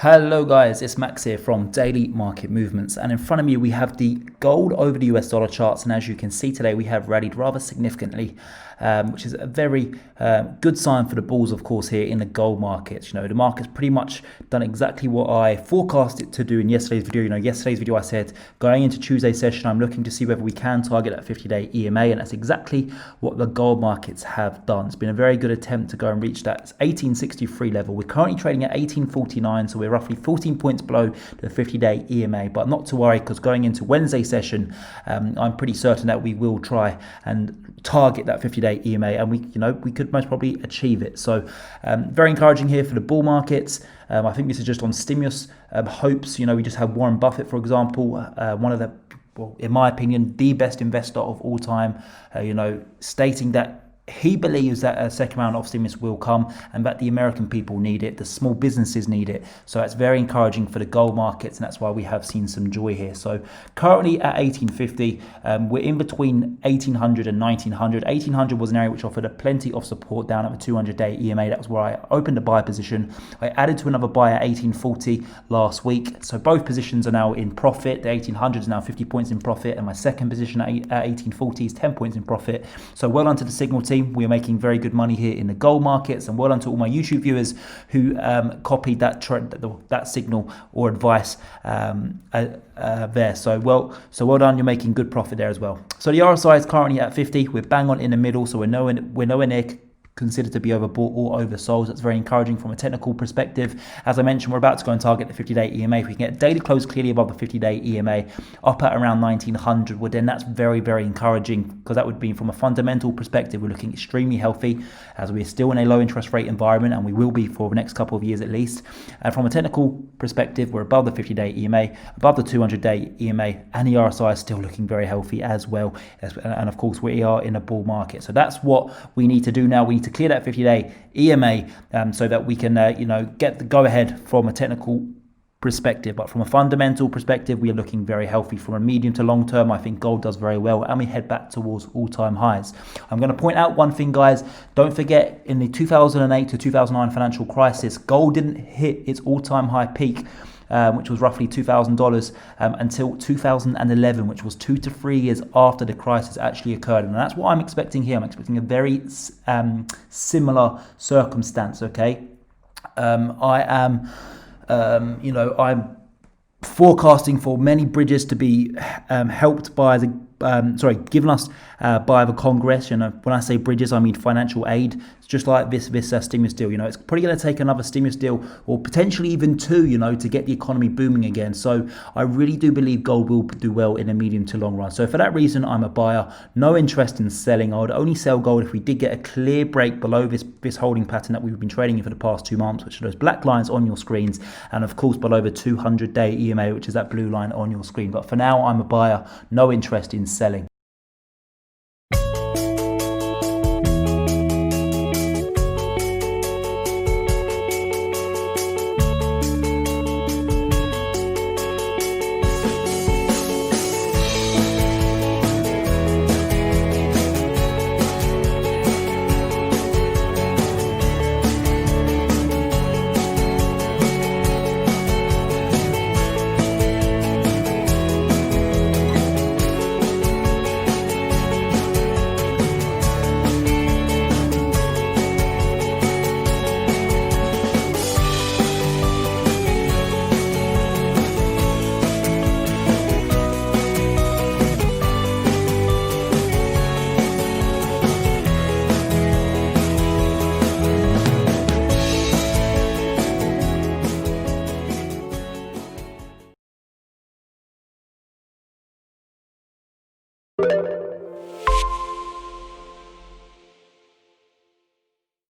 Hello guys, it's Max here from Daily Market Movements, and in front of me we have the gold over the US dollar charts, and as you can see today we have rallied rather significantly, which is a very good sign for the bulls, of course, here in the gold markets. The market's pretty much done exactly what I forecast it to do in yesterday's video. Yesterday's video I said going into Tuesday session I'm looking to see whether we can target that 50-day EMA, and that's exactly what the gold markets have done. It's been a very good attempt to go and reach that 1863 level. We're currently trading at 1849, so we're roughly 14 points below the 50-day EMA, but not to worry, because going into Wednesday session, I'm pretty certain that we will try and target that 50-day EMA, and we could most probably achieve it. So very encouraging here for the bull markets. I think this is just on stimulus hopes. We just had Warren Buffett, for example, one of the, well, in my opinion, the best investor of all time, stating that he believes that a second round of stimulus will come and that the American people need it, the small businesses need it. So that's very encouraging for the gold markets, and that's why we have seen some joy here. So currently at 1850, we're in between 1800 and 1900. 1800 was an area which offered a plenty of support down at the 200-day EMA. That was where I opened a buy position. I added to another buy at 1840 last week. So both positions are now in profit. The 1800 is now 50 points in profit, and my second position at 1840 is 10 points in profit. So well done to the Signal team. We are making very good money here in the gold markets, and well done to all my YouTube viewers who copied that signal or advice there. So well done. You're making good profit there as well. So the RSI is currently at 50. We're bang on in the middle, so we're nowhere near considered to be overbought or oversold. That's very encouraging from a technical perspective. As I mentioned, we're about to go and target the 50-day EMA. If we can get daily close clearly above the 50-day EMA up at around 1900, well, then that's very, very encouraging, because that would be, from a fundamental perspective, we're looking extremely healthy, as we're still in a low interest rate environment, and we will be for the next couple of years at least. And from a technical perspective, we're above the 50-day EMA, above the 200-day EMA, and the RSI is still looking very healthy as well. And of course, we are in a bull market. So that's what we need to do now. We need to clear that 50-day EMA so that we can get the go-ahead from a technical perspective. But from a fundamental perspective, we are looking very healthy. From a medium to long term, I think gold does very well, and we head back towards all-time highs. I'm going to point out one thing, guys. Don't forget, in the 2008 to 2009 financial crisis, gold didn't hit its all-time high peak, which was roughly $2,000, until 2011, which was 2 to 3 years after the crisis actually occurred. And that's what I'm expecting here. I'm expecting a very similar circumstance, okay? I'm forecasting for many bridges to be helped by the given us by the Congress. When I say bridges, I mean financial aid. It's just like this stimulus deal. It's probably going to take another stimulus deal, or potentially even two, to get the economy booming again. So I really do believe gold will do well in the medium to long run. So for that reason, I'm a buyer. No interest in selling. I would only sell gold if we did get a clear break below this holding pattern that we've been trading in for the past 2 months, which are those black lines on your screens, and of course below the 200-day EMA, which is that blue line on your screen. But for now, I'm a buyer. No interest in selling.